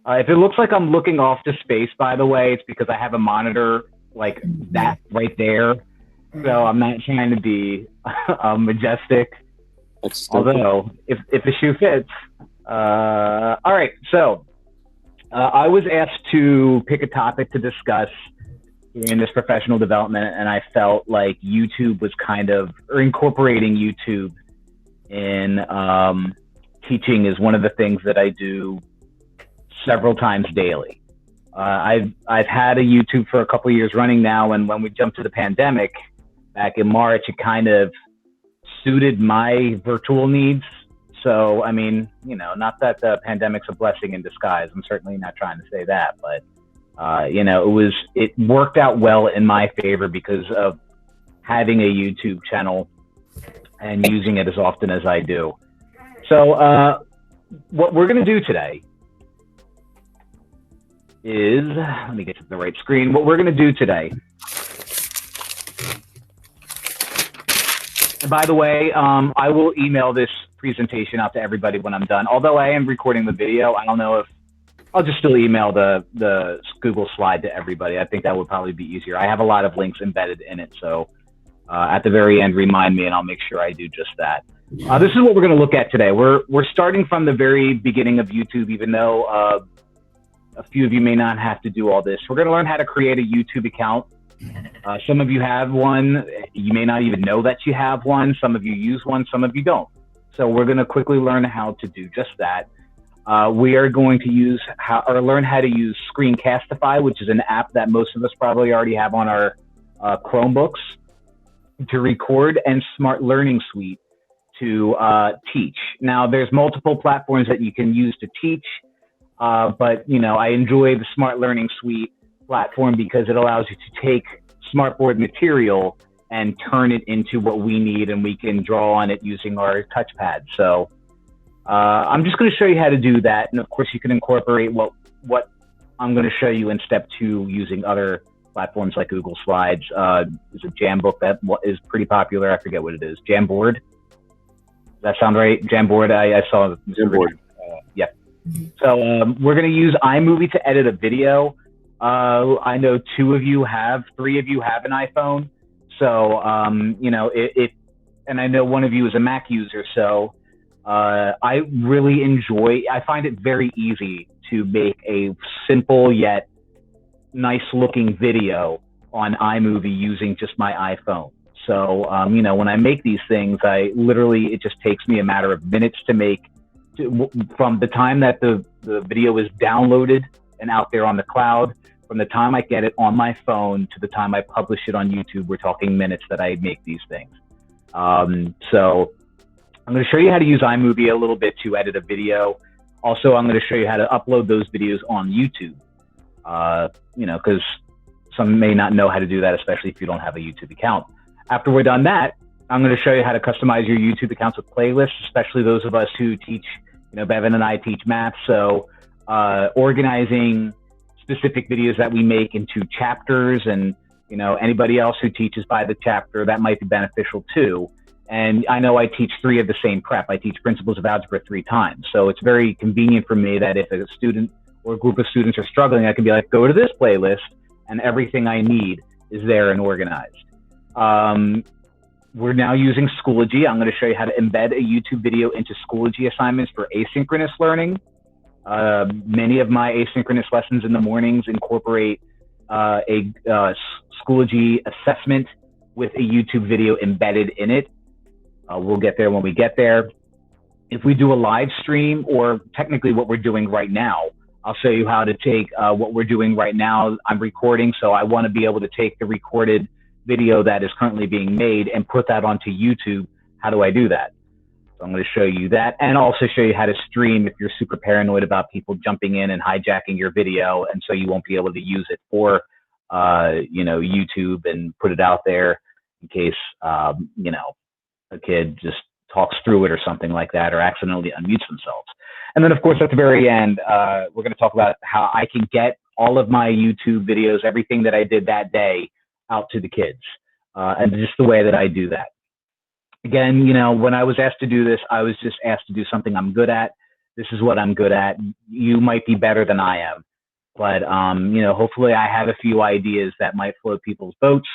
If it looks like I'm looking off to space, by the way, it's because I have a monitor like that right there. So I'm not trying to be majestic. Although, if the shoe fits. All right, so I was asked to pick a topic to discuss in this professional development, and I felt like YouTube was or incorporating YouTube in teaching is one of the things that I do several times daily. I've had a YouTube for a couple of years running now, and when we jumped to the pandemic back in March, it kind of suited my virtual needs. So, I mean, not that the pandemic's a blessing in disguise. I'm certainly not trying to say that, but it worked out well in my favor because of having a YouTube channel and using it as often as I do. So, what we're going to do today is, let me get to the right screen. What we're going to do today, and by the way, I will email this presentation out to everybody when I'm done. Although I am recording the video, I don't know if I'll just still email the Google slide to everybody. I think that would probably be easier. I have a lot of links embedded in it, so at the very end, remind me, and I'll make sure I do just that. This is what we're going to look at today. We're starting from the very beginning of YouTube, even though a few of you may not have to do all this. We're going to learn how to create a YouTube account. Some of you have one. You may not even know that you have one. Some of you use one. Some of you don't. So we're going to quickly learn how to do just that. We are going to learn how to use Screencastify, which is an app that most of us probably already have on our Chromebooks to record, and Smart Learning Suite to teach. Now, there's multiple platforms that you can use to teach, but I enjoy the Smart Learning Suite platform because it allows you to take smartboard material and turn it into what we need, and we can draw on it using our touchpad. So I'm just going to show you how to do that, and of course you can incorporate what I'm going to show you in step 2 using other platforms like Google Slides. There's a Jambook that is pretty popular. I forget what it is. Jamboard. Does that sound right? Jamboard. I saw Jamboard. Yeah. So we're going to use iMovie to edit a video. I know 3 of you have an iPhone. So, and I know one of you is a Mac user. So I find it very easy to make a simple yet nice looking video on iMovie using just my iPhone. So, when I make these things, it just takes me a matter of minutes to make. From the time that the video is downloaded and out there on the cloud, from the time I get it on my phone to the time I publish it on YouTube, we're talking minutes that I make these things. So I'm going to show you how to use iMovie a little bit to edit a video. Also, I'm going to show you how to upload those videos on YouTube. Because some may not know how to do that, especially if you don't have a YouTube account. After we're done that, I'm going to show you how to customize your YouTube accounts with playlists, especially those of us who teach, Bevan and I teach math. So organizing specific videos that we make into chapters, and, anybody else who teaches by the chapter, that might be beneficial too. And I know I teach 3 of the same prep. I teach Principles of Algebra 3 times. So it's very convenient for me that if a student or a group of students are struggling, I can be like, go to this playlist, and everything I need is there and organized. We're now using Schoology. I'm going to show you how to embed a YouTube video into Schoology assignments for asynchronous learning. Many of my asynchronous lessons in the mornings incorporate a Schoology assessment with a YouTube video embedded in it. We'll get there when we get there. If we do a live stream, or technically what we're doing right now, I'll show you how to take what we're doing right now. I'm recording, so I want to be able to take the recorded video that is currently being made and put that onto YouTube. How do I do that? So I'm going to show you that, and also show you how to stream if you're super paranoid about people jumping in and hijacking your video, and so you won't be able to use it for YouTube and put it out there in case a kid just talks through it or something like that, or accidentally unmutes themselves. And then, of course, at the very end, we're going to talk about how I can get all of my YouTube videos, everything that I did that day, out to the kids, and just the way that I do that. Again, when I was asked to do this, I was just asked to do something I'm good at. This is what I'm good at. You might be better than I am. But, you know, hopefully I have a few ideas that might float people's boats.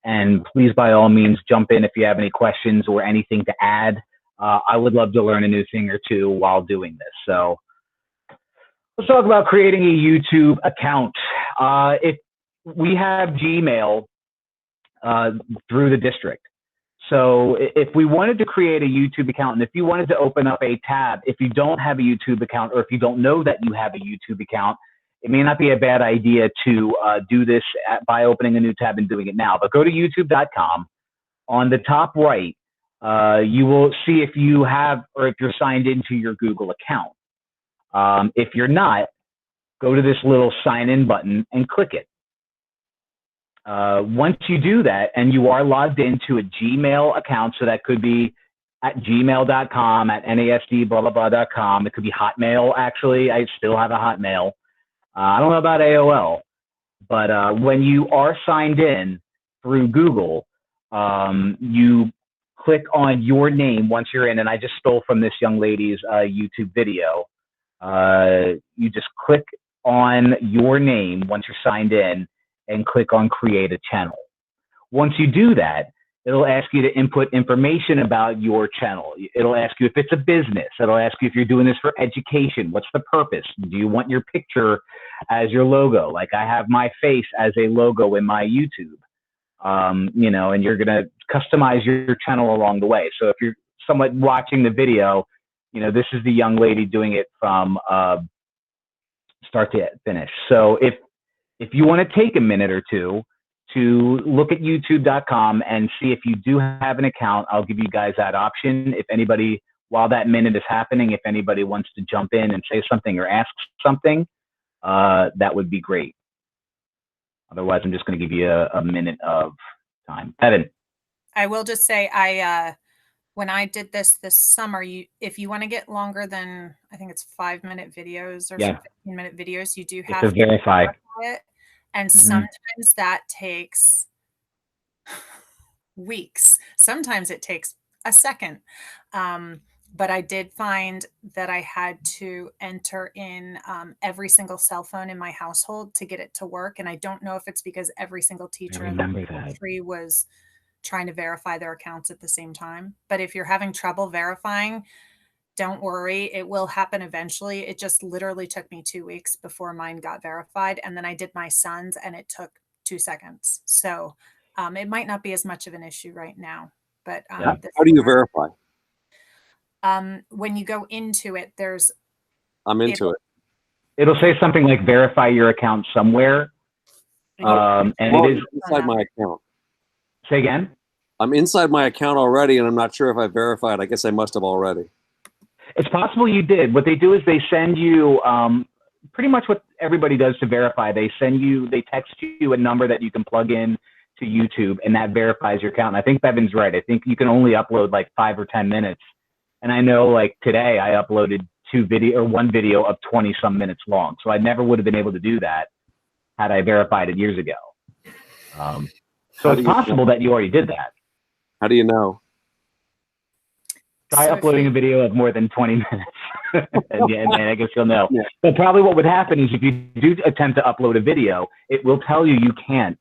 And please, by all means, jump in if you have any questions or anything to add. I would love to learn a new thing or two while doing this. So let's talk about creating a YouTube account. If we have Gmail through the district. So if we wanted to create a YouTube account, and if you wanted to open up a tab, if you don't have a YouTube account, or if you don't know that you have a YouTube account, it may not be a bad idea to do this by opening a new tab and doing it now. But go to youtube.com. On the top right, you will see if you have, or if you're signed into your Google account. If you're not, go to this little sign in button and click it. Once you do that and you are logged into a Gmail account, so that could be at gmail.com, at NASD, blah, blah, blah.com. It could be Hotmail, actually. I still have a Hotmail. I don't know about AOL, but when you are signed in through Google, you click on your name once you're in, and I just stole from this young lady's YouTube video. You just click on your name once you're signed in and click on create a channel. Once you do that, it'll ask you to input information about your channel. It'll ask you if it's a business. It'll ask you if you're doing this for education. What's the purpose? Do you want your picture as your logo? Like I have my face as a logo in my YouTube, you know, and you're going to customize your channel along the way. So if you're somewhat watching the video, you know, this is the young lady doing it from start to finish. So if you want to take a minute or two to look at youtube.com and see if you do have an account, I'll give you guys that option. If anybody, while that minute is happening, if anybody wants to jump in and say something or ask something, that would be great. Otherwise, I'm just going to give you a minute of time. Evan. I will just say, when I did this summer, if you want to get longer than, I think it's 5-minute videos or 15-minute videos, you do have to verify it. And sometimes that takes weeks. Sometimes it takes a second. But I did find that I had to enter in every single cell phone in my household to get it to work. And I don't know if it's because every single teacher in the country was trying to verify their accounts at the same time. But if you're having trouble verifying, don't worry, it will happen eventually. It just literally took me 2 weeks before mine got verified. And then I did my son's and it took 2 seconds. So it might not be as much of an issue right now. But how do you verify? When you go into it, I'm into it. It'll say something like verify your account somewhere. And it is inside my account. Say again? I'm inside my account already, and I'm not sure if I verified. I guess I must have already. It's possible you did. What they do is they send you pretty much what everybody does to verify. They text you a number that you can plug in to YouTube, and that verifies your account. And I think Bevan's right. I think you can only upload like 5 or 10 minutes. And I know like today I uploaded one video of 20 some minutes long. So I never would have been able to do that had I verified it years ago. So it's possible that you already did that. How do you know? Try uploading a video of more than 20 minutes, and I guess you'll know. Yeah. But probably what would happen is if you do attempt to upload a video, it will tell you you can't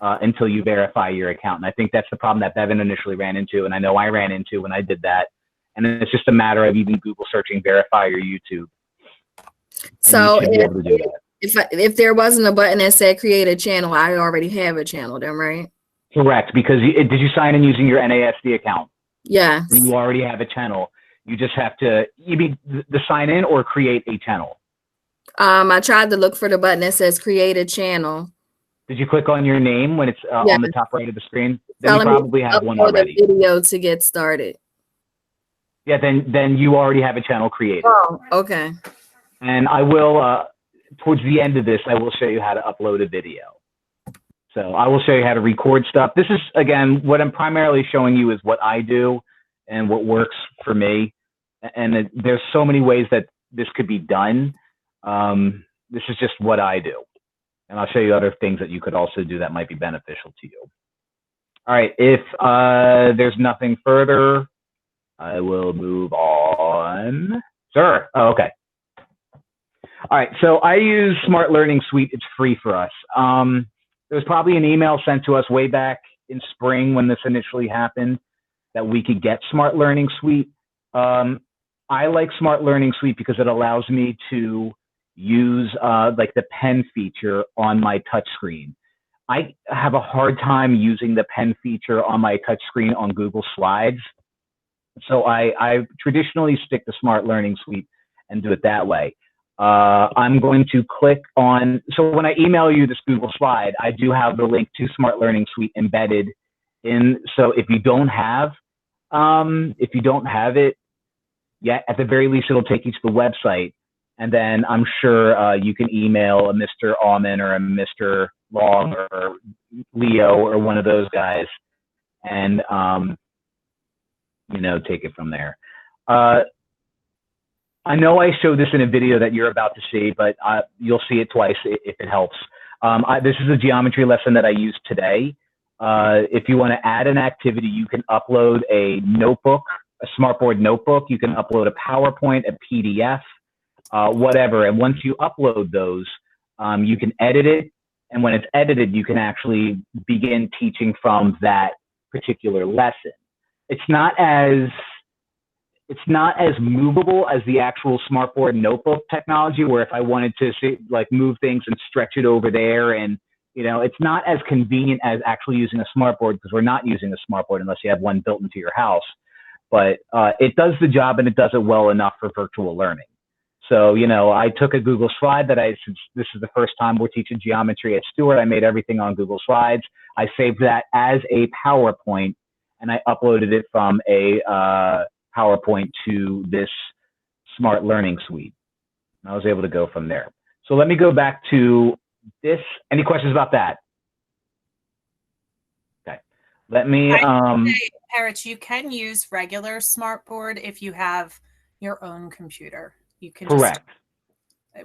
until you verify your account. And I think that's the problem that Bevan initially ran into, and I know I ran into when I did that. And it's just a matter of even Google searching verify your YouTube. So if there wasn't a button that said create a channel, I already have a channel then, right? Correct, because did you sign in using your NASD account? Yeah. You already have a channel. You just have to, you mean the sign in or create a channel? I tried to look for the button that says create a channel. Did you click on your name when it's on the top right of the screen? Then you probably have one already. Video to get started. Yeah, then you already have a channel created. Oh, okay. And I will, towards the end of this, I will show you how to upload a video. So I will show you how to record stuff. This is, again, what I'm primarily showing you is what I do and what works for me. And there's so many ways that this could be done. This is just what I do. And I'll show you other things that you could also do that might be beneficial to you. All right, if there's nothing further, I will move on. Sure. Oh, okay. All right. So I use Smart Learning Suite. It's free for us. There was probably an email sent to us way back in spring when this initially happened that we could get Smart Learning Suite. I like Smart Learning Suite because it allows me to use like the pen feature on my touchscreen. I have a hard time using the pen feature on my touchscreen on Google Slides. So I traditionally stick to Smart Learning Suite and do it that way. I'm going to click on, so when I email you this Google slide, I do have the link to Smart Learning Suite embedded in. So if you don't have it yet, at the very least, it'll take you to the website. And then I'm sure you can email a Mr. Allman or a Mr. Long or Leo or one of those guys and, take it from there. I know I showed this in a video that you're about to see, but you'll see it twice if it helps. This is a geometry lesson that I used today. If you want to add an activity, you can upload a notebook, a smartboard notebook. You can upload a PowerPoint, a PDF, whatever. And once you upload those, you can edit it. And when it's edited, you can actually begin teaching from that particular lesson. It's not as movable as the actual smartboard notebook technology, where if I wanted to move things and stretch it over there, and it's not as convenient as actually using a smartboard, because we're not using a smartboard unless you have one built into your house. But it does the job, and it does it well enough for virtual learning. So, I took a Google slide since this is the first time we're teaching geometry at Stewart, I made everything on Google Slides. I saved that as a PowerPoint, and I uploaded it from a PowerPoint to this Smart Learning Suite. And I was able to go from there. So let me go back to this. Any questions about that? Okay. Let me. Perich, you can use regular smartboard if you have your own computer. You can. Correct.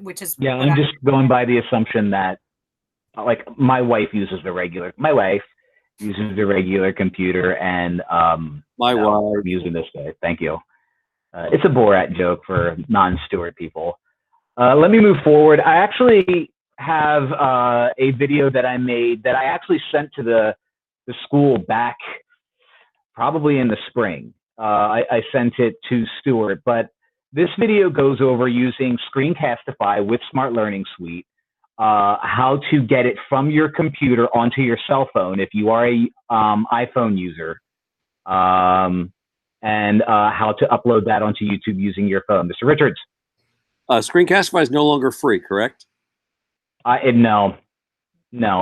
Which is. Yeah, I'm just going by the assumption that, my wife uses the regular computer, and my wife I'm using this day. Thank you. It's a Borat joke for non-Stewart people. Let me move forward. I actually have a video that I made that I actually sent to the school back probably in the spring. I sent it to Stewart, but this video goes over using Screencastify with Smart Learning Suite, how to get it from your computer onto your cell phone if you are a iPhone user, and how to upload that onto YouTube using your phone. Mr. Richards. Screencastify is no longer free, correct? No,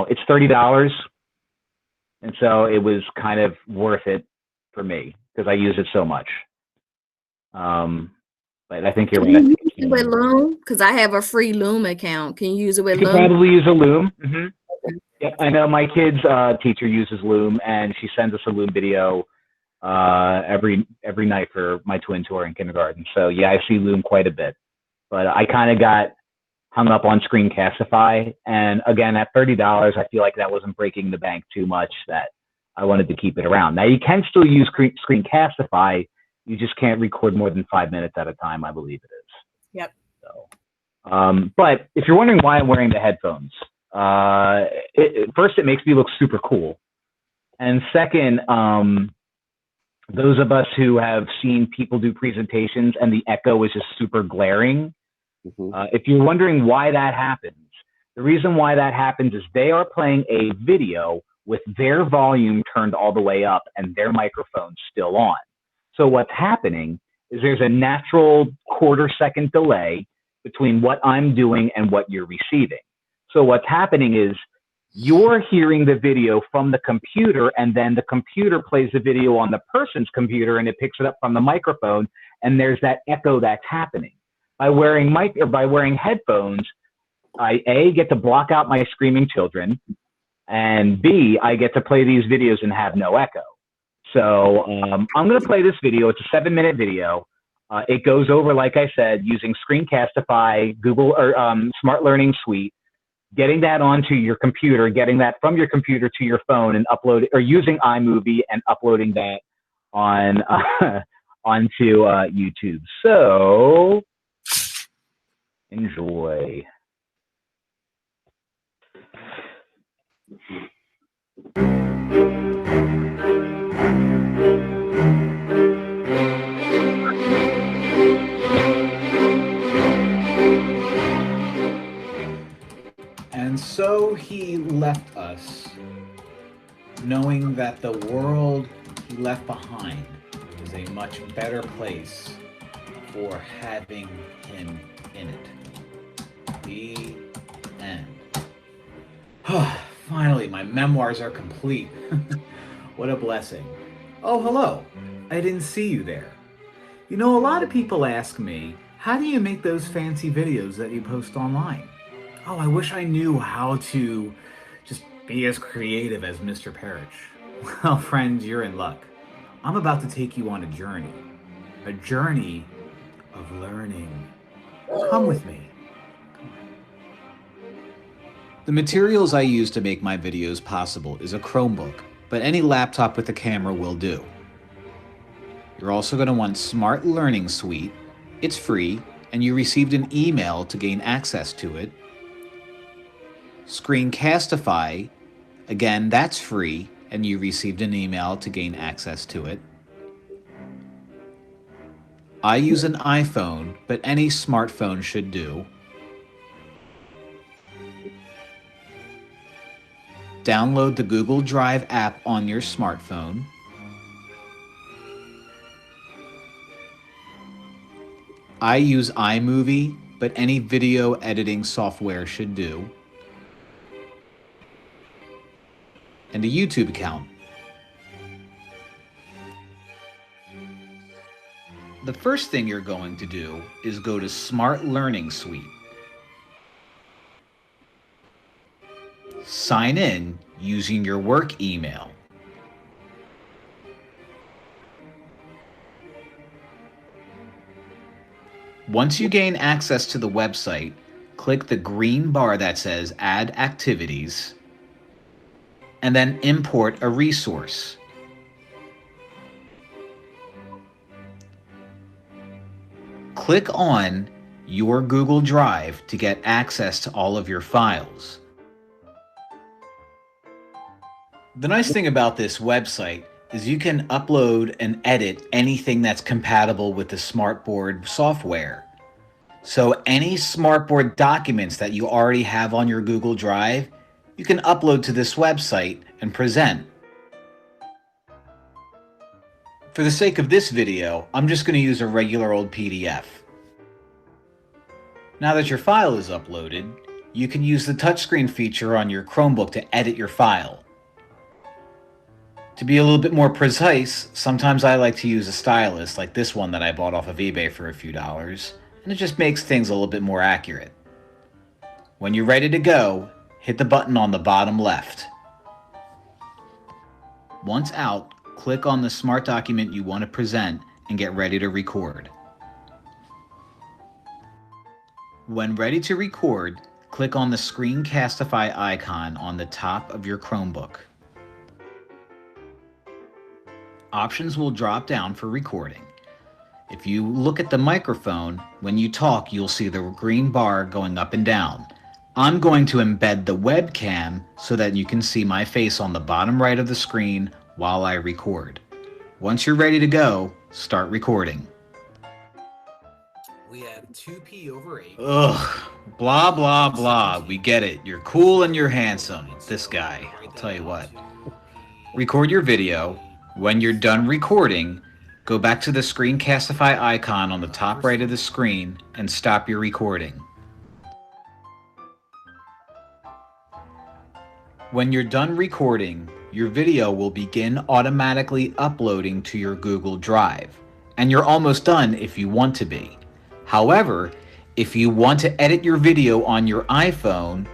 it's $30, and so it was kind of worth it for me because I use it so much. But I think you're right. Can you use it with Loom? Because I have a free Loom account. Can you use it with Loom? You can probably use a Loom. Mm-hmm. Yeah, I know my kid's teacher uses Loom, and she sends us a Loom video every night for my twins who are in kindergarten. So yeah, I see Loom quite a bit. But I kind of got hung up on Screencastify, and again, at $30, I feel like that wasn't breaking the bank too much that I wanted to keep it around. Now you can still use Screencastify. You just can't record more than 5 minutes at a time, I believe it is. Yep. So, but if you're wondering why I'm wearing the headphones, first, it makes me look super cool. And second, those of us who have seen people do presentations and the echo is just super glaring, if you're wondering why that happens, the reason why that happens is they are playing a video with their volume turned all the way up and their microphone still on. So what's happening is there's a natural quarter-second delay between what I'm doing and what you're receiving. So what's happening is you're hearing the video from the computer, and then the computer plays the video on the person's computer, and it picks it up from the microphone, and there's that echo that's happening. By wearing headphones, I A, get to block out my screaming children, and B, I get to play these videos and have no echo. So I'm going to play this video. It's a 7-minute video. It goes over, like I said, using Screencastify, Google or Smart Learning Suite, getting that onto your computer, getting that from your computer to your phone, and upload or using iMovie and uploading that on onto YouTube. So Enjoy. And so he left us, knowing that the world he left behind is a much better place for having him in it. The end. Finally, my memoirs are complete. What a blessing. Oh, hello. I didn't see you there. You know, a lot of people ask me, how do you make those fancy videos that you post online? Oh, I wish I knew how to just be as creative as Mr. Perich. Well, friends, you're in luck. I'm about to take you on a journey of learning. Come with me. The materials I use to make my videos possible is a Chromebook, but any laptop with a camera will do. You're also going to want Smart Learning Suite. It's free, and you received an email to gain access to it. Screencastify, again, that's free, and you received an email to gain access to it. I use an iPhone, but any smartphone should do. Download the Google Drive app on your smartphone. I use iMovie, but any video editing software should do. And a YouTube account. The first thing you're going to do is go to Smart Learning Suite. Sign in using your work email. Once you gain access to the website, click the green bar that says Add Activities, and then import a resource. Click on your Google Drive to get access to all of your files. The nice thing about this website is you can upload and edit anything that's compatible with the Smartboard software. So any Smartboard documents that you already have on your Google Drive, you can upload to this website and present. For the sake of this video, I'm just going to use a regular old PDF. Now that your file is uploaded, you can use the touchscreen feature on your Chromebook to edit your file. To be a little bit more precise, sometimes I like to use a stylus like this one that I bought off of eBay for a few dollars, and it just makes things a little bit more accurate. When you're ready to go, hit the button on the bottom left. Once out, click on the Smart document you want to present and get ready to record. When ready to record, click on the Screencastify icon on the top of your Chromebook. Options will drop down for recording. If you look at the microphone, when you talk, you'll see the green bar going up and down. I'm going to embed the webcam so that you can see my face on the bottom right of the screen while I record. Once you're ready to go, start recording. We have 2p/8. Ugh, blah, blah, blah. We get it. You're cool and you're handsome. This guy, I'll tell you what. Record your video. When you're done recording, go back to the Screencastify icon on the top right of the screen and stop your recording. When you're done recording, your video will begin automatically uploading to your Google Drive, and you're almost done if you want to be. However, if you want to edit your video on your iPhone,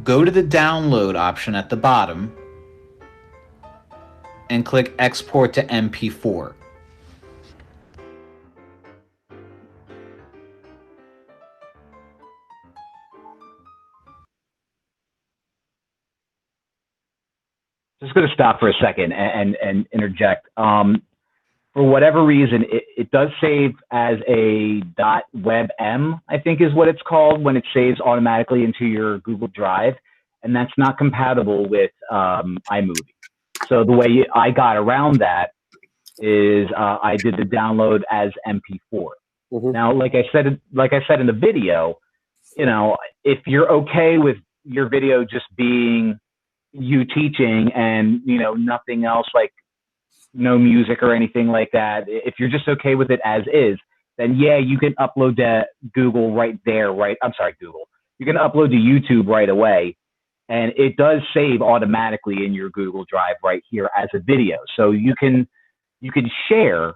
go to the download option at the bottom and click Export to MP4. Just going to stop for a second and interject. for whatever reason, it does save as a .webm, I think is what it's called, when it saves automatically into your Google Drive, and that's not compatible with iMovie. So the way I got around that is I did the download as MP4. Mhm. Now, like I said in the video, you know, if you're okay with your video just being you teaching and, you know, nothing else, like no music or anything like that, if you're just okay with it as is, then yeah, you can upload to Google right there, right? I'm sorry, Google. You can upload to YouTube right away, and it does save automatically in your Google Drive right here as a video. So you can share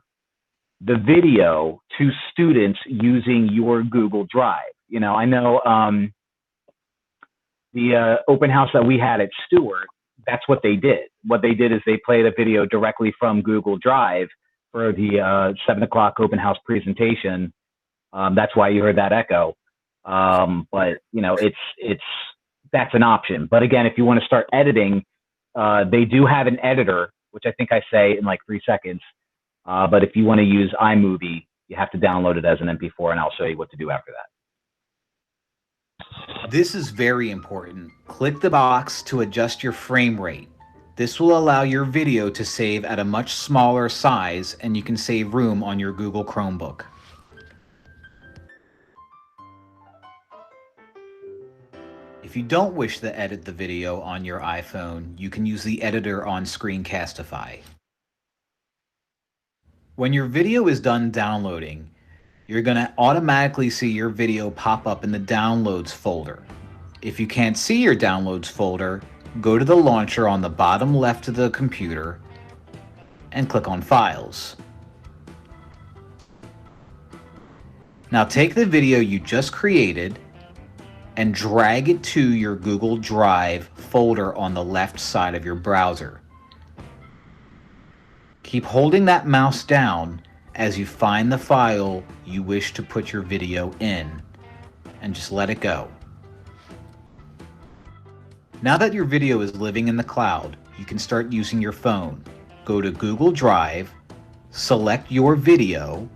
the video to students using your Google Drive. You know, I know the open house that we had at Stewart, that's what they did. What they did is they played a video directly from Google Drive for the 7 o'clock open house presentation. That's why you heard that echo. But you know, that's an option. But again, if you want to start editing, they do have an editor, which I think I say in like 3 seconds. But if you want to use iMovie, you have to download it as an MP4, and I'll show you what to do after that. This is very important. Click the box to adjust your frame rate. This will allow your video to save at a much smaller size, and you can save room on your Google Chromebook. If you don't wish to edit the video on your iPhone, you can use the editor on Screencastify. When your video is done downloading, you're going to automatically see your video pop up in the Downloads folder. If you can't see your Downloads folder, go to the launcher on the bottom left of the computer and click on Files. Now take the video you just created and drag it to your Google Drive folder on the left side of your browser. Keep holding that mouse down as you find the file you wish to put your video in, and just let it go. Now that your video is living in the cloud, you can start using your phone. Go to Google Drive, select your video,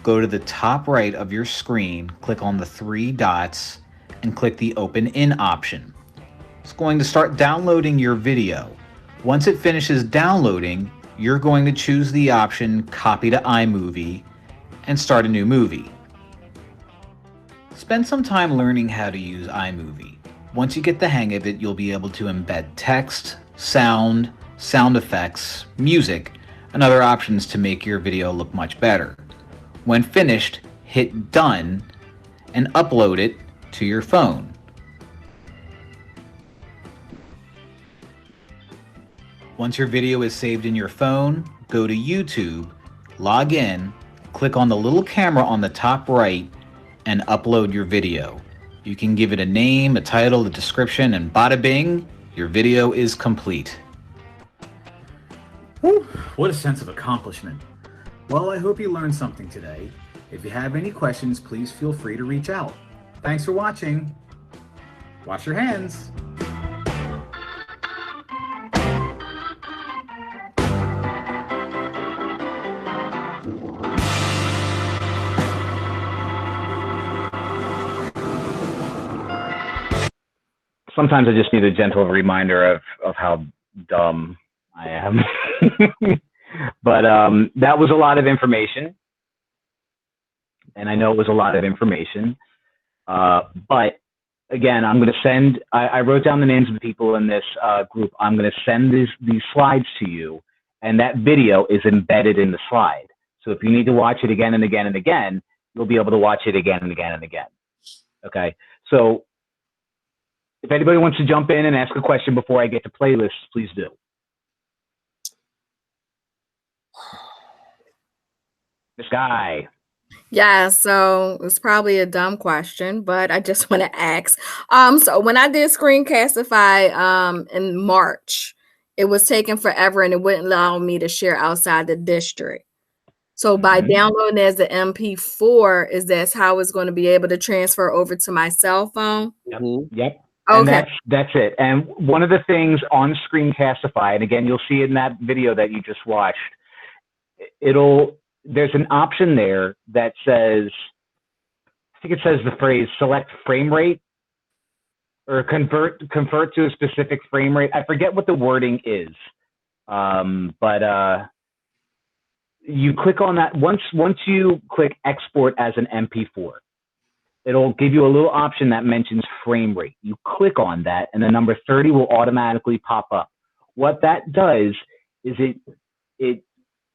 go to the top right of your screen, click on the 3 dots, and click the Open In option. It's going to start downloading your video. Once it finishes downloading, you're going to choose the option Copy to iMovie and start a new movie. Spend some time learning how to use iMovie. Once you get the hang of it, you'll be able to embed text, sound effects, music, and other options to make your video look much better. When finished, hit Done and upload it to your phone. Once your video is saved in your phone, go to YouTube, log in, click on the little camera on the top right, and upload your video. You can give it a name, a title, a description, and bada bing, your video is complete. Whew, what a sense of accomplishment. Well, I hope you learned something today. If you have any questions, please feel free to reach out. Thanks for watching. Wash your hands. Sometimes I just need a gentle reminder of how dumb I am. But that was a lot of information. And I know it was a lot of information. But again, I'm going to send, I wrote down the names of the people in this group. I'm going to send these slides to you, and that video is embedded in the slide. So if you need to watch it again and again and again, you'll be able to watch it again and again and again. Okay. So if anybody wants to jump in and ask a question before I get to playlists, please do. This guy. Yeah, so it's probably a dumb question, but I just want to ask. So when I did Screencastify in March, it was taking forever and it wouldn't allow me to share outside the district. So by downloading as the MP4, is that's how it's going to be able to transfer over to my cell phone? Yep. Yep. Okay. And that's it. And one of the things on Screencastify, and again, you'll see it in that video that you just watched, there's an option there that says, I think it says the phrase select frame rate or convert to a specific frame rate. I forget what the wording is. But you click on that. Once you click export as an MP4, it'll give you a little option that mentions frame rate. You click on that and the number 30 will automatically pop up. What that does is it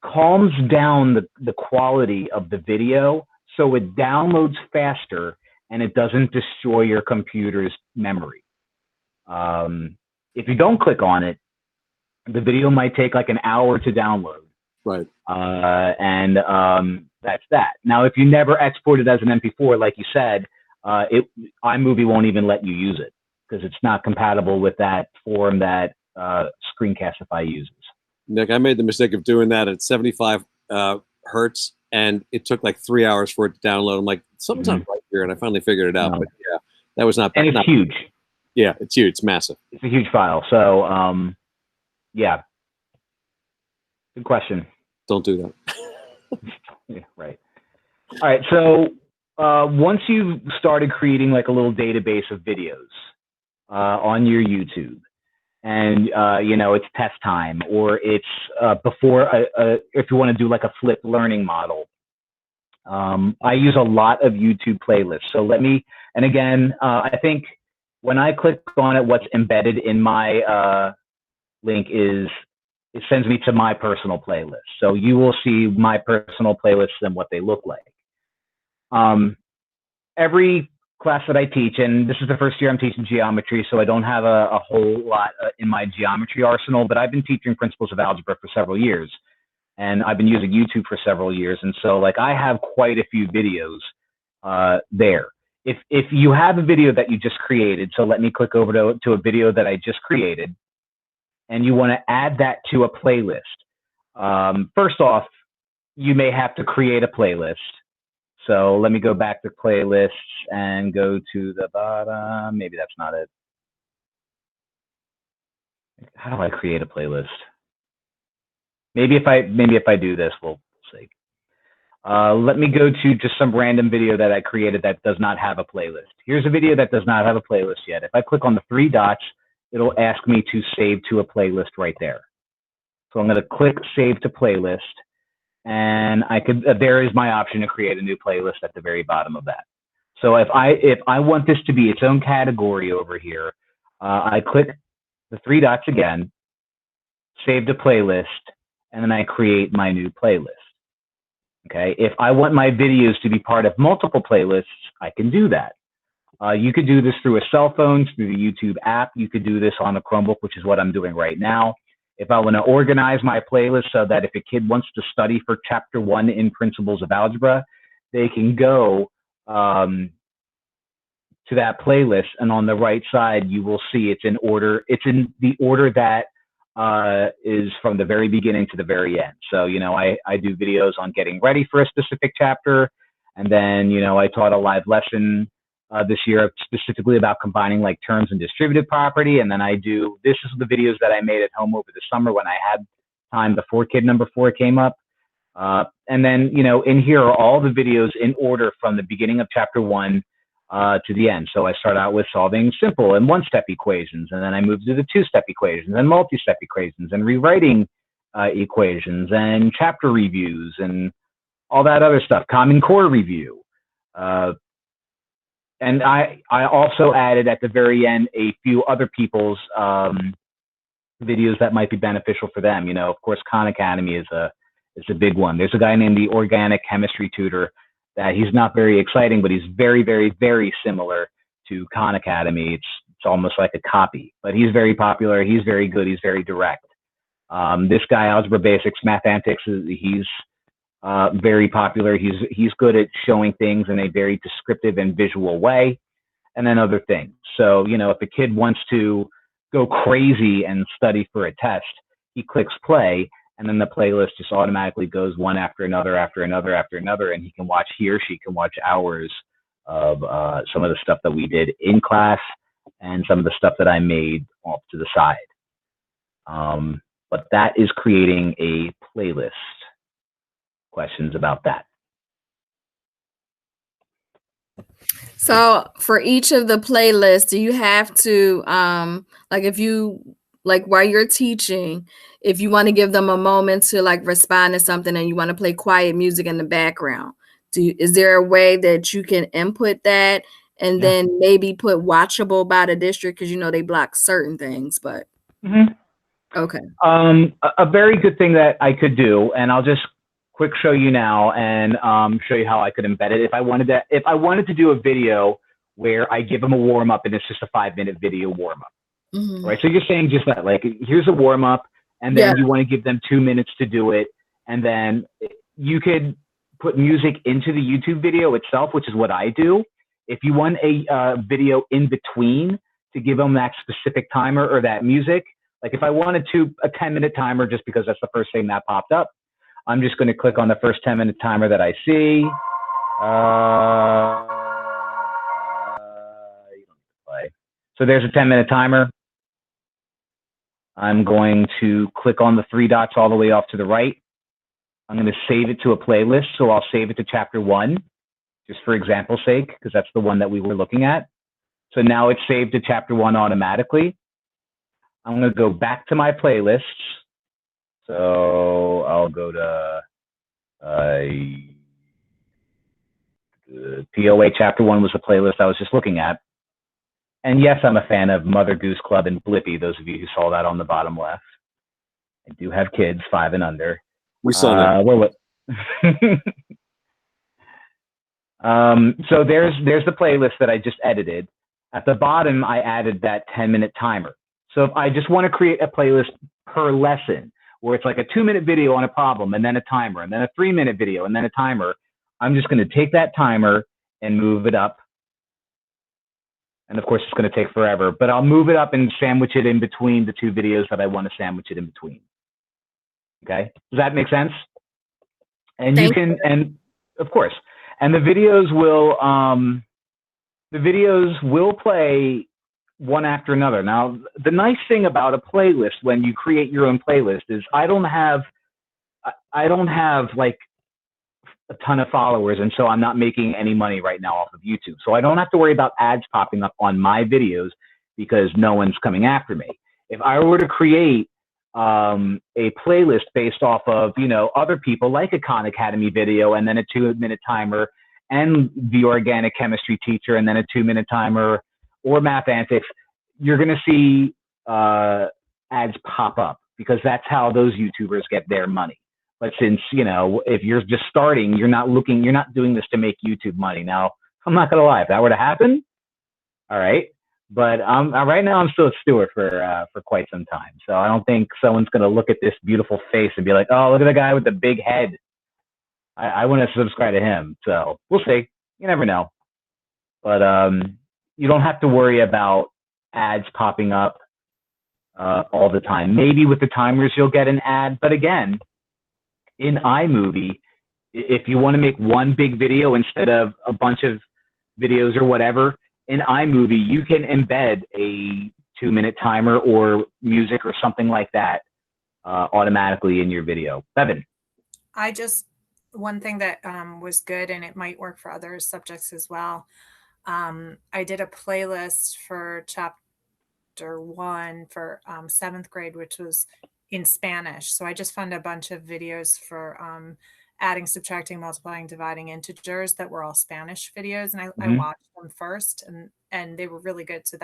calms down the quality of the video so it downloads faster and it doesn't destroy your computer's memory. If you don't click on it, the video might take like an hour to download. Right. And that's that. Now, if you never export it as an MP4, like you said, iMovie won't even let you use it because it's not compatible with that form that Screencastify uses. Nick, I made the mistake of doing that at 75 hertz, and it took like 3 hours for it to download. I'm like, something's not right here, and I finally figured it out. No. But yeah, that was not. And it's huge. Yeah, it's huge. It's massive. It's a huge file. So, yeah. Good question. Don't do that. Yeah, right. All right. So once you've started creating like a little database of videos on your YouTube, and you know, it's test time, or it's before if you want to do like a flipped learning model, I use a lot of YouTube playlists. So and again, I think when I click on it, what's embedded in my link is it sends me to my personal playlist. So you will see my personal playlists and what they look like. Every class that I teach, and this is the first year I'm teaching geometry, so I don't have a whole lot in my geometry arsenal, but I've been teaching principles of algebra for several years, and I've been using YouTube for several years. And so like I have quite a few videos there. If you have a video that you just created, so let me click over to a video that I just created, and you want to add that to a playlist. First off, you may have to create a playlist. So let me go back to playlists and go to the bottom. Maybe that's not it. How do I create a playlist? Maybe if I do this, we'll see. Let me go to just some random video that I created that does not have a playlist. Here's a video that does not have a playlist yet. If I click on the 3 dots, it'll ask me to save to a playlist right there. So I'm going to click save to playlist, and there is my option to create a new playlist at the very bottom of that. So if I want this to be its own category over here, I click the 3 dots again, save to playlist, and then I create my new playlist. Okay. If I want my videos to be part of multiple playlists, I can do that. You could do this through a cell phone, through the YouTube app. You could do this on a Chromebook, which is what I'm doing right now. If I want to organize my playlist so that if a kid wants to study for chapter 1 in Principles of Algebra, they can go to that playlist, and on the right side, you will see it's in order. It's in the order that is from the very beginning to the very end. So, you know, I do videos on getting ready for a specific chapter, and then, you know, I taught a live lesson this year specifically about combining like terms and distributive property. And then this is the videos that I made at home over the summer when I had time before kid number 4 came up. And then, you know, in here are all the videos in order from the beginning of chapter 1 to the end. So I start out with solving simple and 1-step equations, and then I move to the 2-step equations and multi-step equations and rewriting equations and chapter reviews and all that other stuff, Common Core review. And I also added at the very end a few other people's videos that might be beneficial for them. You know, of course, Khan Academy is a big one. There's a guy named the Organic Chemistry Tutor that he's not very exciting, but he's very, very, very similar to Khan Academy. It's almost like a copy, but he's very popular. He's very good. He's very direct. This guy, Algebra Basics, Math Antics, he's very popular. He's good at showing things in a very descriptive and visual way, and then other things. So, you know, if a kid wants to go crazy and study for a test, he clicks play, and then the playlist just automatically goes one after another, and he she can watch hours of some of the stuff that we did in class and some of the stuff that I made off to the side. But that is creating a playlist. questions about that. So for each of the playlists, do you have to like if you like while you're teaching, if you want to give them a moment to like respond to something and you want to play quiet music in the background, is there a way that you can input that and then maybe put watchable by the district, because you know they block certain things, but okay. A very good thing that I could do, and I'll just quick show you now and show you how I could embed it. If I wanted to do a video where I give them a warm up and it's just a 5-minute video warm up, right? So you're saying just that, like, here's a warm up, and then you want to give them 2 minutes to do it, and then you could put music into the YouTube video itself, which is what I do. If you want a video in between to give them that specific timer or that music, like if I wanted to a 10-minute timer, just because that's the first thing that popped up, I'm just going to click on the first 10-minute timer that I see. So there's a 10-minute timer. I'm going to click on the 3 dots all the way off to the right. I'm going to save it to a playlist. So I'll save it to chapter 1, just for example's sake, because that's the one that we were looking at. So now it's saved to chapter 1 automatically. I'm going to go back to my playlists. So I'll go to POA chapter 1 was the playlist I was just looking at. And yes, I'm a fan of Mother Goose Club and Blippi, those of you who saw that on the bottom left. I do have kids 5 and under. We saw that. So there's the playlist that I just edited. At the bottom, I added that 10-minute timer. So if I just want to create a playlist per lesson, where it's like a 2-minute video on a problem and then a timer and then a 3-minute video and then a timer, I'm just going to take that timer and move it up. And of course, it's going to take forever, but I'll move it up and sandwich it in between the 2 videos that I want to sandwich it in between. Okay. Does that make sense? And you can, and of course, and the videos will play one after another. Now, the nice thing about a playlist, when you create your own playlist, is I don't have like a ton of followers, and so I'm not making any money right now off of YouTube. So I don't have to worry about ads popping up on my videos because no one's coming after me. If I were to create a playlist based off of, you know, other people, like a Khan Academy video and then a 2-minute timer, and the organic chemistry teacher and then a 2-minute timer, or Math Antics, you're going to see ads pop up, because that's how those YouTubers get their money. But since, you know, if you're just starting, you're not doing this to make YouTube money. Now, I'm not going to lie, if that were to happen, all right. But right now I'm still at Stewart for quite some time. So I don't think someone's going to look at this beautiful face and be like, oh, look at the guy with the big head. I want to subscribe to him. So we'll see. You never know. But you don't have to worry about ads popping up all the time. Maybe with the timers you'll get an ad, but again, in iMovie, if you want to make one big video instead of a bunch of videos or whatever, in iMovie you can embed a 2-minute timer or music or something like that automatically in your video. Bevan. One thing that was good, and it might work for other subjects as well. I did a playlist for chapter 1 for 7th grade, which was in Spanish. So I just found a bunch of videos for adding, subtracting, multiplying, dividing integers that were all Spanish videos. And I watched them first, and they were really good. So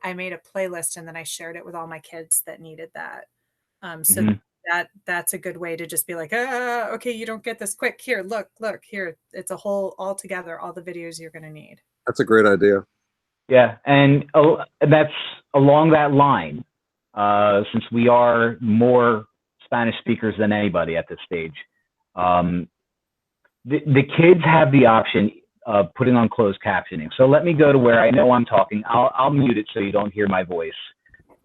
I made a playlist, and then I shared it with all my kids that needed that. That's a good way to just be like, okay, you don't get this quick. Here, look here. It's a whole all together, all the videos you're going to need. That's a great idea. Yeah. And that's along that line, since we are more Spanish speakers than anybody at this stage. The kids have the option of putting on closed captioning. So let me go to where I know I'm talking. I'll mute it so you don't hear my voice.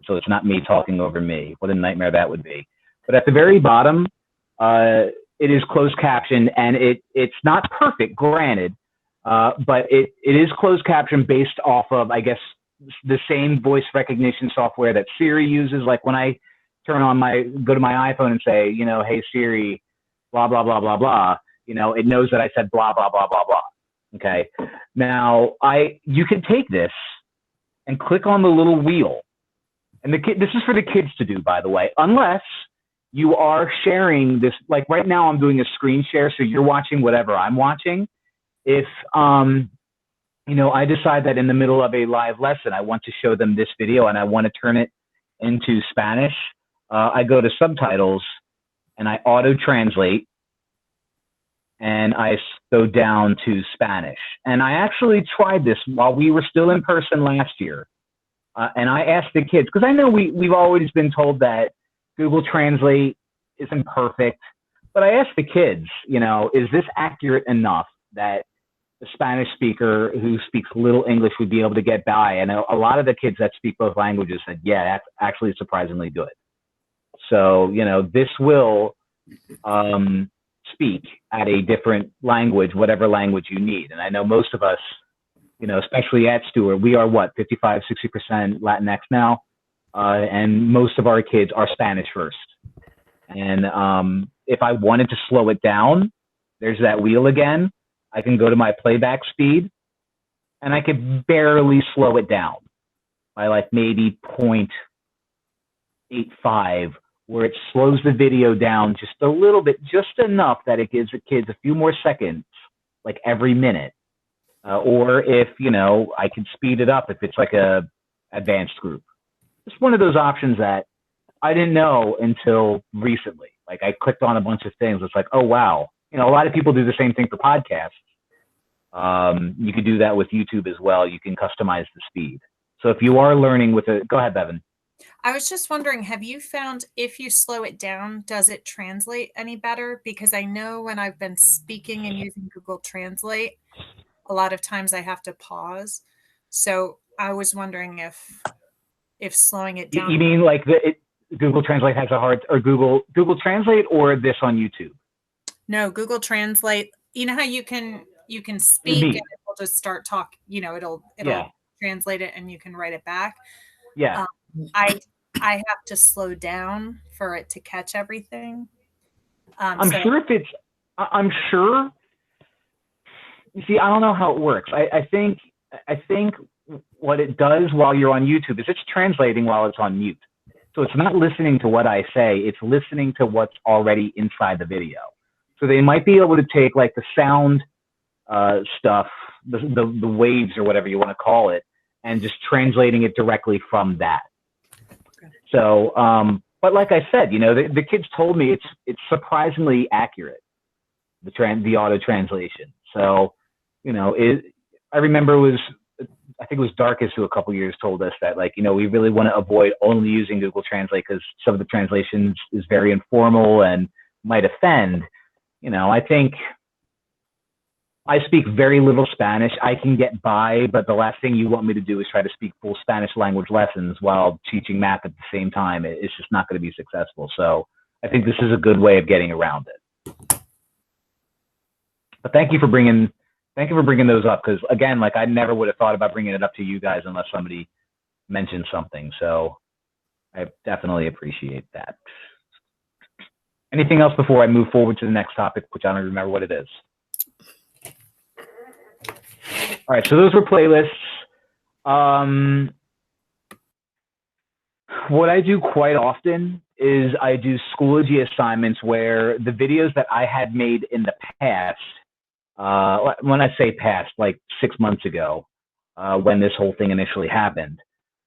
So it's not me talking over me. What a nightmare that would be. But at the very bottom, it is closed caption, and it's not perfect, granted, but it is closed caption based off of, I guess, the same voice recognition software that Siri uses. Like when I go to my iPhone and say, you know, hey Siri, blah, blah, blah, blah, blah, it knows that I said blah, blah, blah, blah, blah. Okay. Now you can take this and click on the little wheel. And this is for the kids to do, by the way, unless you are sharing this. Like right now I'm doing a screen share. So you're watching whatever I'm watching. If, I decide that in the middle of a live lesson, I want to show them this video and I want to turn it into Spanish. I go to subtitles and I auto translate and I go down to Spanish. And I actually tried this while we were still in person last year. And I asked the kids, because I know we've always been told that Google Translate isn't perfect, but I asked the kids, is this accurate enough that the Spanish speaker who speaks little English would be able to get by? And a lot of the kids that speak both languages said, yeah, that's actually surprisingly good. So, this will speak at a different language, whatever language you need. And I know most of us, especially at Stewart, we are 55, 60% Latinx now. And most of our kids are Spanish first. And if I wanted to slow it down, there's that wheel again. I can go to my playback speed and I could barely slow it down by like maybe 0.85, where it slows the video down just a little bit, just enough that it gives the kids a few more seconds, like every minute. Or if, I can speed it up if it's like a advanced group. It's one of those options that I didn't know until recently. Like I clicked on a bunch of things. It's like, oh, wow. A lot of people do the same thing for podcasts. You could do that with YouTube as well. You can customize the speed. So if you are learning with go ahead, Bevan. I was just wondering, have you found if you slow it down, does it translate any better? Because I know when I've been speaking and using Google Translate, a lot of times I have to pause. So I was wondering if slowing it down. You mean like Google Translate has a hard, or Google Translate, or this on YouTube? No, Google Translate. You know how you can speak and it will just start talking. It'll translate it and you can write it back. Yeah. I have to slow down for it to catch everything. I'm sure. You see, I don't know how it works. I think what it does while you're on YouTube is it's translating while it's on mute. So it's not listening to what I say. It's listening to what's already inside the video. So they might be able to take like the sound stuff, the waves or whatever you want to call it, and just translating it directly from that. Okay. So, but like I said, the kids told me it's surprisingly accurate, the auto translation. So, I remember I think it was Darkest who a couple years told us that, like, we really want to avoid only using Google Translate because some of the translations is very informal and might offend. I think I speak very little Spanish. I can get by, but the last thing you want me to do is try to speak full Spanish language lessons while teaching math at the same time. It's just not going to be successful. So I think this is a good way of getting around it. But thank you for bringing those up, because again, like I never would have thought about bringing it up to you guys unless somebody mentioned something. So I definitely appreciate that. Anything else before I move forward to the next topic, which I don't remember what it is? All right, so those were playlists. What I do quite often is I do Schoology assignments where the videos that I had made in the past, when I say past, like 6 months ago, when this whole thing initially happened,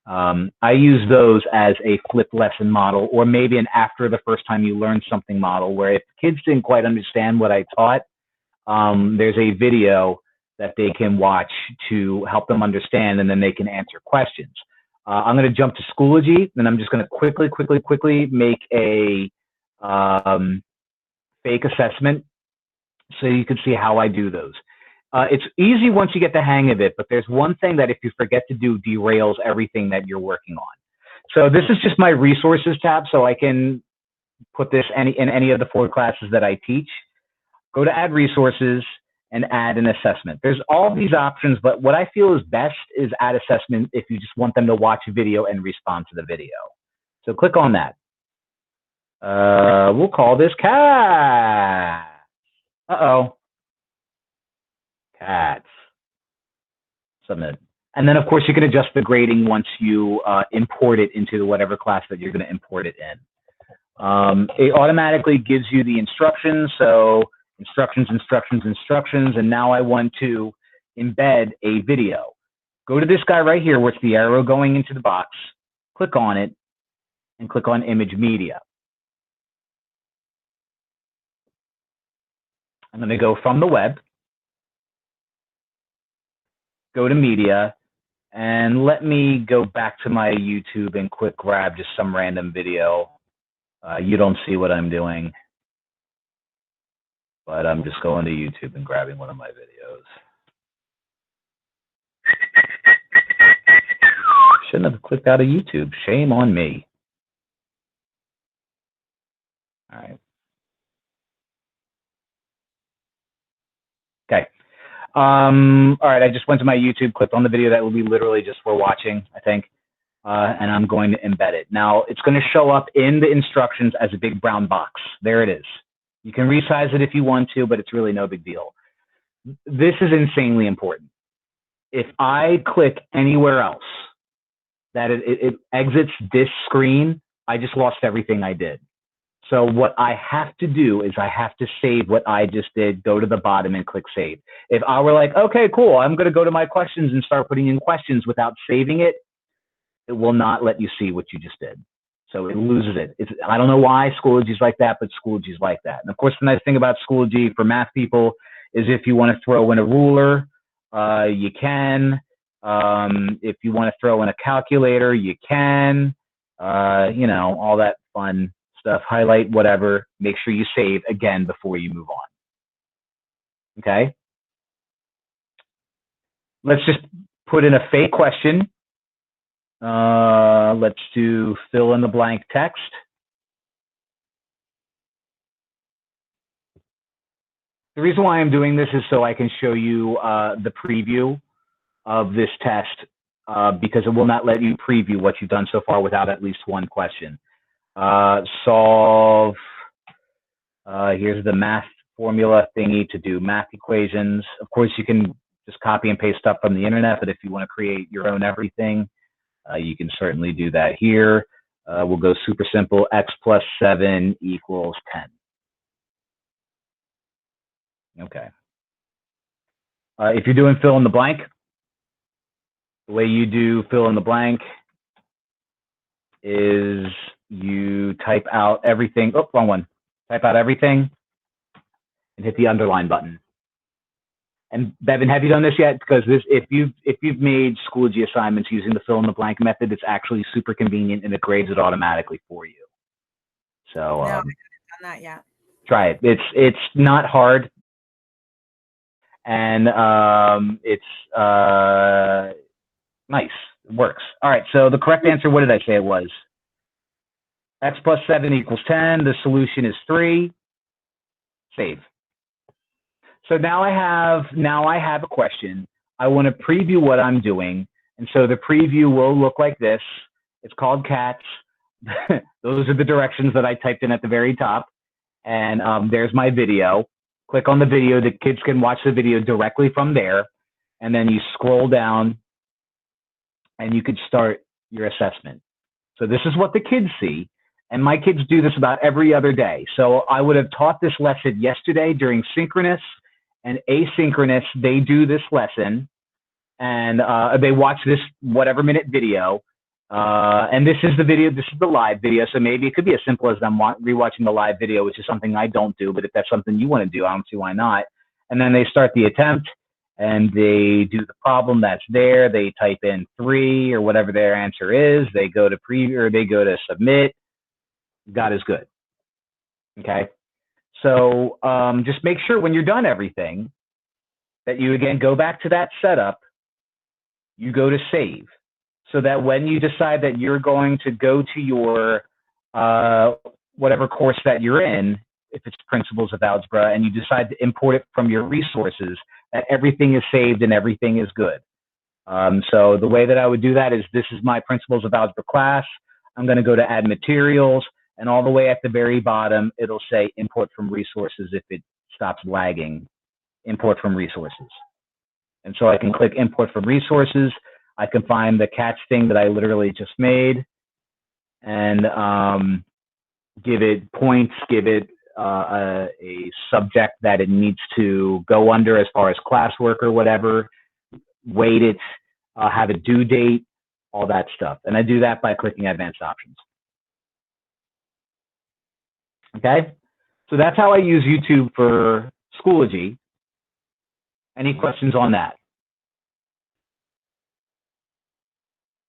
I use those as a flip lesson model, or maybe an after the first time you learn something model, where if kids didn't quite understand what I taught, there's a video that they can watch to help them understand, and then they can answer questions. I'm going to jump to Schoology, and I'm just going to quickly make a fake assessment so you can see how I do those. It's easy once you get the hang of it, but there's one thing that if you forget to do, derails everything that you're working on. So this is just my resources tab, so I can put this in any of the 4 classes that I teach. Go to add resources and add an assessment. There's all these options, but what I feel is best is add assessment if you just want them to watch a video and respond to the video. So click on that. We'll call this cat. Uh-oh. Cats. Submit. And then, of course, you can adjust the grading once you import it into whatever class that you're going to import it in. It automatically gives you the instructions. So instructions, and now I want to embed a video. Go to this guy right here where it's the arrow going into the box, click on it, and click on Image Media. I'm going to go from the web, go to Media, and let me go back to my YouTube and quick grab just some random video. You don't see what I'm doing, but I'm just going to YouTube and grabbing one of my videos. Shouldn't have clicked out of YouTube. Shame on me. All right. Okay. All right, I just went to my YouTube, clicked on the video that will be literally just for watching, I think, and I'm going to embed it. Now, it's going to show up in the instructions as a big brown box. There it is. You can resize it if you want to, but it's really no big deal. This is insanely important. If I click anywhere else, that it exits this screen, I just lost everything I did. So what I have to do is I have to save what I just did, go to the bottom and click save. If I were like, okay, cool, I'm going to go to my questions and start putting in questions without saving it, it will not let you see what you just did. So it loses it. I don't know why Schoology's like that, but Schoology's like that. And of course, the nice thing about Schoology for math people is if you want to throw in a ruler, you can. If you want to throw in a calculator, you can. You know, all that fun stuff, highlight, whatever. Make sure you save again before you move on. Okay? Let's just put in a fake question. Let's do fill in the blank text. The reason why I'm doing this is so I can show you the preview of this test because it will not let you preview what you've done so far without at least one question. Solve, here's the math formula thingy to do math equations. Of course, you can just copy and paste stuff from the internet, but if you want to create your own everything, you can certainly do that here. We'll go super simple, x plus 7 equals 10. Okay. If you're doing fill in the blank, the way you do fill in the blank is you type out everything. Oh, wrong one. Type out everything and hit the underline button. And Bevan, have you done this yet? Because this, if you've made Schoology assignments using the fill in the blank method, it's actually super convenient and it grades it automatically for you. So no, I haven't done that yet. Try it. It's not hard, and it's nice. It works. All right. So the correct answer, what did I say it was? X plus 7 equals 10. The solution is 3. Save. So now I have a question. I want to preview what I'm doing. And so the preview will look like this. It's called cats. Those are the directions that I typed in at the very top. And there's my video. Click on the video. The kids can watch the video directly from there. And then you scroll down and you could start your assessment. So this is what the kids see. And my kids do this about every other day. So I would have taught this lesson yesterday during synchronous and asynchronous. They do this lesson and they watch this whatever minute video. And this is the video, this is the live video. So maybe it could be as simple as them rewatching the live video, which is something I don't do. But if that's something you want to do, I don't see why not. And then they start the attempt and they do the problem that's there. They type in 3 or whatever their answer is. They go to preview or they go to submit. God is good. Okay. So just make sure when you're done everything that you again go back to that setup, you go to save, so that when you decide that you're going to go to your whatever course that you're in, if it's Principles of Algebra, and you decide to import it from your resources, that everything is saved and everything is good. So the way that I would do that is this is my Principles of Algebra class. I'm going to go to Add Materials, and all the way at the very bottom, it'll say import from resources. If it stops lagging, import from resources. And so I can click import from resources. I can find the catch thing that I literally just made, and give it points, give it a subject that it needs to go under as far as classwork or whatever, weight it, have a due date, all that stuff. And I do that by clicking advanced options. Okay, so that's how I use YouTube for Schoology. Any questions on that?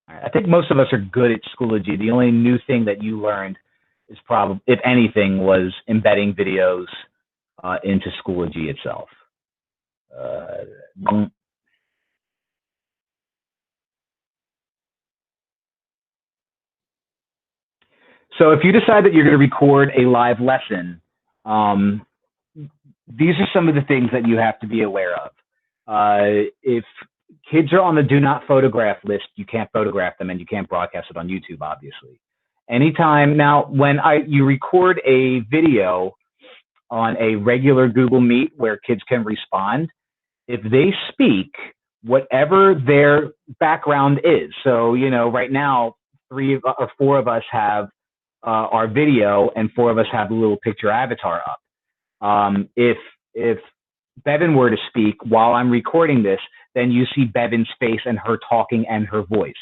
All right, I think most of us are good at Schoology. The only new thing that you learned is probably, if anything, was embedding videos into Schoology itself. So if you decide that you're going to record a live lesson, these are some of the things that you have to be aware of. If kids are on the do not photograph list, you can't photograph them, and you can't broadcast it on YouTube, obviously. Anytime now, when you record a video on a regular Google Meet where kids can respond, if they speak, whatever their background is, so, you know, right now, 3 or 4 of us have our video, and 4 of us have a little picture avatar up. If Bevan were to speak while I'm recording this, then you see Bevan's face and her talking and her voice.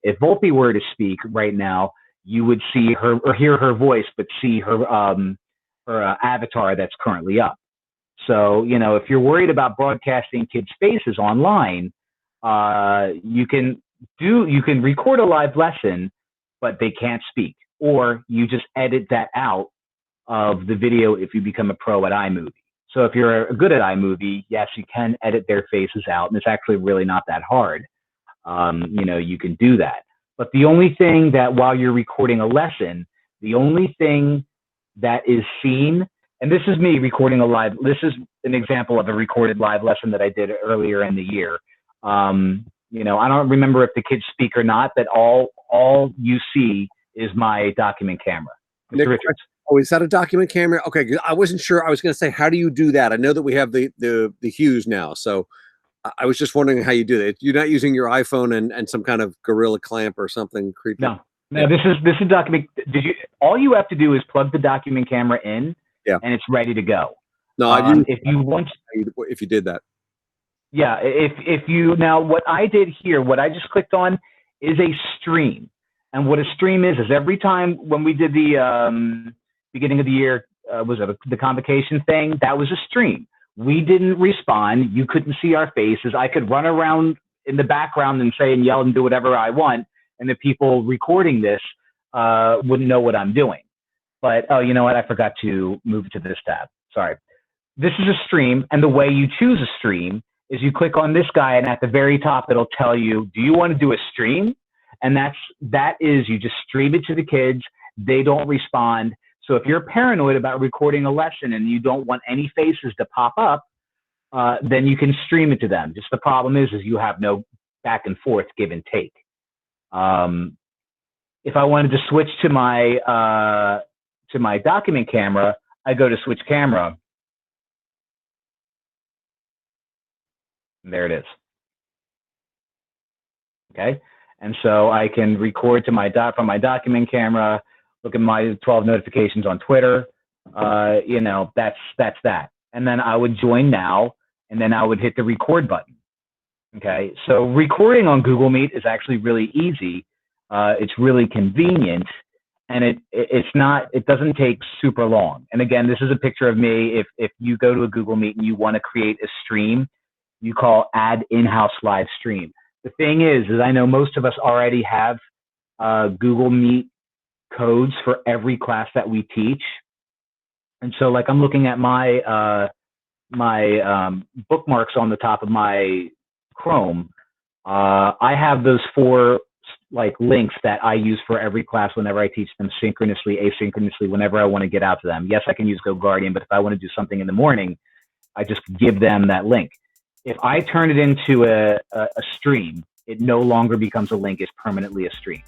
If Volpe were to speak right now, you would see her or hear her voice, but see her avatar that's currently up. So, you know, if you're worried about broadcasting kids' faces online, you can record a live lesson, but they can't speak, or you just edit that out of the video if you become a pro at iMovie. So if you're good at iMovie, yes, you can edit their faces out, and it's actually really not that hard. You know, you can do that. But the only thing that while you're recording a lesson, the only thing that is seen, and this is me recording this is an example of a recorded live lesson that I did earlier in the year. You know, I don't remember if the kids speak or not, but all you see is my document camera. Mr. Richards. Oh, is that a document camera? Okay, I wasn't sure. I was going to say, how do you do that? I know that we have the hues now, so I was just wondering how you do that. You're not using your iPhone and some kind of Gorilla clamp or something creepy. No, this is document. All you have to do is plug the document camera in, and it's ready to go. No, if you did that. Yeah, if you now, what I did here, what I just clicked on is a stream, and what a stream is every time when we did the beginning of the year, was it the convocation thing? That was a stream. We didn't respond. You couldn't see our faces. I could run around in the background and say and yell and do whatever I want, and the people recording this wouldn't know what I'm doing. But, oh, you know what? I forgot to move to this tab. Sorry. This is a stream, and the way you choose a stream is you click on this guy, and at the very top, it'll tell you, do you want to do a stream? And that is, you just stream it to the kids. They don't respond. So if you're paranoid about recording a lesson and you don't want any faces to pop up, then you can stream it to them. Just the problem is you have no back and forth give and take. If I wanted to switch to my document camera, I go to switch camera. And there it is. Okay, and so I can record to from my document camera. Look at my 12 notifications on Twitter. You know, that's that. And then I would join now, and then I would hit the record button. Okay, so recording on Google Meet is actually really easy. It's really convenient, and it doesn't take super long. And again, this is a picture of me. If you go to a Google Meet and you want to create a stream, you call add in-house live stream. The thing is I know most of us already have Google Meet codes for every class that we teach. And so like I'm looking at my bookmarks on the top of my Chrome. I have those 4 like links that I use for every class whenever I teach them synchronously, asynchronously, whenever I want to get out to them. Yes, I can use GoGuardian, but if I want to do something in the morning, I just give them that link. If I turn it into a stream, it no longer becomes a link, it's permanently a stream.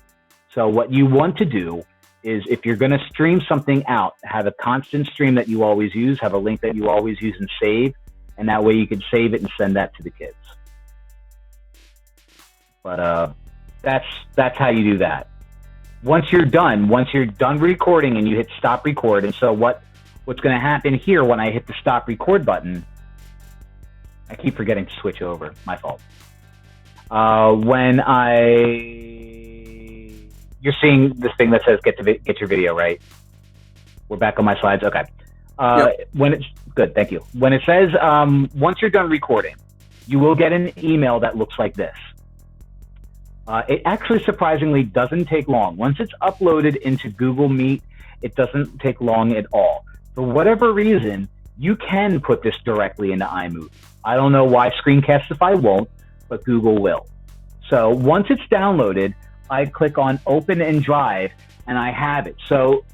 So what you want to do is if you're going to stream something out, have a constant stream that you always use, have a link that you always use and save, and that way you can save it and send that to the kids. But that's how you do that. Once you're done recording and you hit stop record, and so what's going to happen here when I hit the stop record button, I keep forgetting to switch over, my fault. You're seeing this thing that says get your video, right? We're back on my slides. Okay. Yep. When it's good, thank you. When it says once you're done recording, you will get an email that looks like this. It actually surprisingly doesn't take long. Once it's uploaded into Google Meet, it doesn't take long at all. For whatever reason, you can put this directly into iMovie. I don't know why Screencastify won't, but Google will. So once it's downloaded, I click on Open and Drive, and I have it. So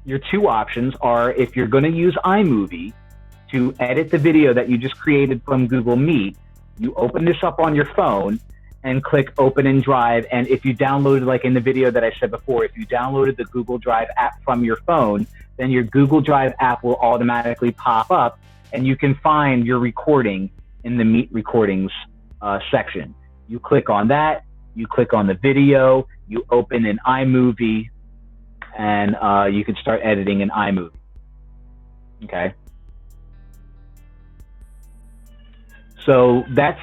your two options are, if you're going to use iMovie to edit the video that you just created from Google Meet, you open this up on your phone and click Open and Drive. And if you downloaded, like in the video that I said before, if you downloaded the Google Drive app from your phone, then your Google Drive app will automatically pop up, and you can find your recording in the Meet Recordings section. You click on that, you click on the video, you open in iMovie, and you can start editing in iMovie. Okay. So that's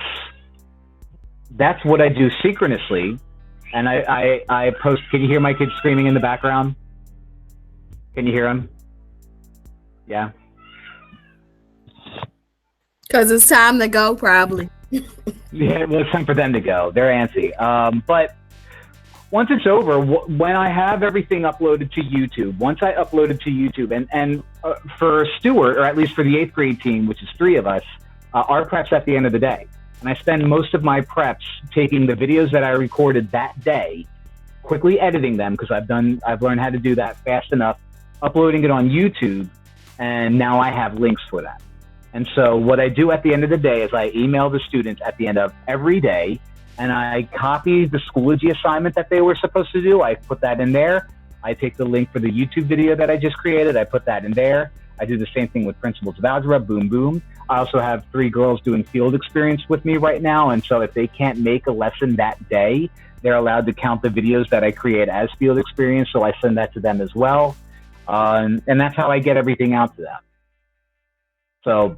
what I do synchronously, and I post. Can you hear my kids screaming in the background? Can you hear them? Yeah. Because it's time to go, probably. Yeah, well, it's time for them to go. They're antsy. But once it's over, when I have everything uploaded to YouTube, once I upload it to YouTube, and for Stewart, or at least for the 8th grade team, which is 3 of us, our prep's at the end of the day. And I spend most of my preps taking the videos that I recorded that day, quickly editing them, because I've learned how to do that fast enough, uploading it on YouTube, and now I have links for that. And so what I do at the end of the day is I email the students at the end of every day, and I copy the Schoology assignment that they were supposed to do. I put that in there. I take the link for the YouTube video that I just created. I put that in there. I do the same thing with Principles of Algebra, boom, boom. I also have 3 girls doing field experience with me right now. And so if they can't make a lesson that day, they're allowed to count the videos that I create as field experience. So I send that to them as well. And that's how I get everything out to them. So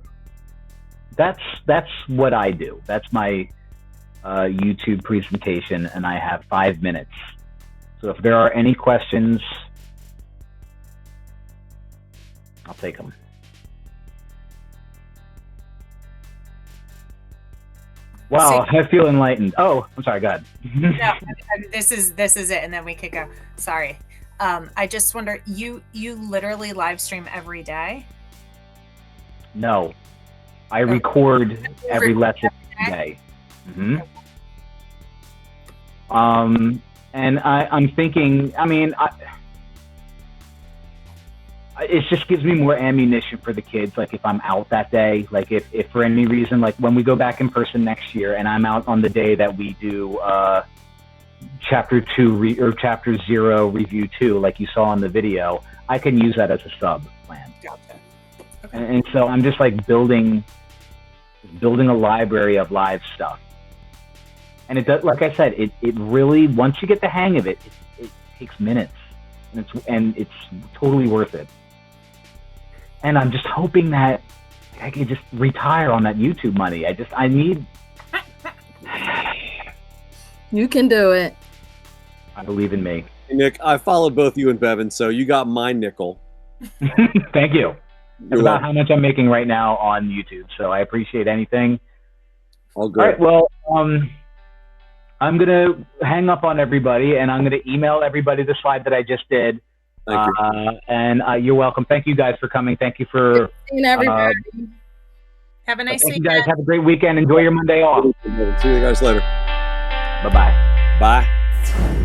that's what I do. That's my YouTube presentation, and I have 5 minutes. So if there are any questions, I'll take them. Wow, I feel enlightened. Oh, I'm sorry, go ahead. No, this is it, and then we could go. Sorry. I just wonder, you literally live stream every day? No, I record every lesson every day. Mm-hmm. And I'm thinking, I mean, it just gives me more ammunition for the kids. Like if I'm out that day, like if for any reason, like when we go back in person next year and I'm out on the day that we do chapter 2 or chapter 0 review 2, like you saw in the video, I can use that as a sub plan. Gotcha. Okay. And so I'm just like building a library of live stuff. And it does, like I said, it really, once you get the hang of it, it takes minutes, and it's totally worth it. And I'm just hoping that I can just retire on that YouTube money. I need. You can do it. I believe in me. Hey, Nick, I followed both you and Bevan, so you got my nickel. Thank you. That's about how much I'm making right now on YouTube, so I appreciate anything. All good. All right, well, I'm going to hang up on everybody, and I'm going to email everybody the slide that I just did. Thank you. And you're welcome. Thank you guys for coming. Thank you for Seeing everybody. Have a nice thank weekend. you guys. Have a great weekend. Enjoy your Monday off. See you guys later. Bye-bye. Bye.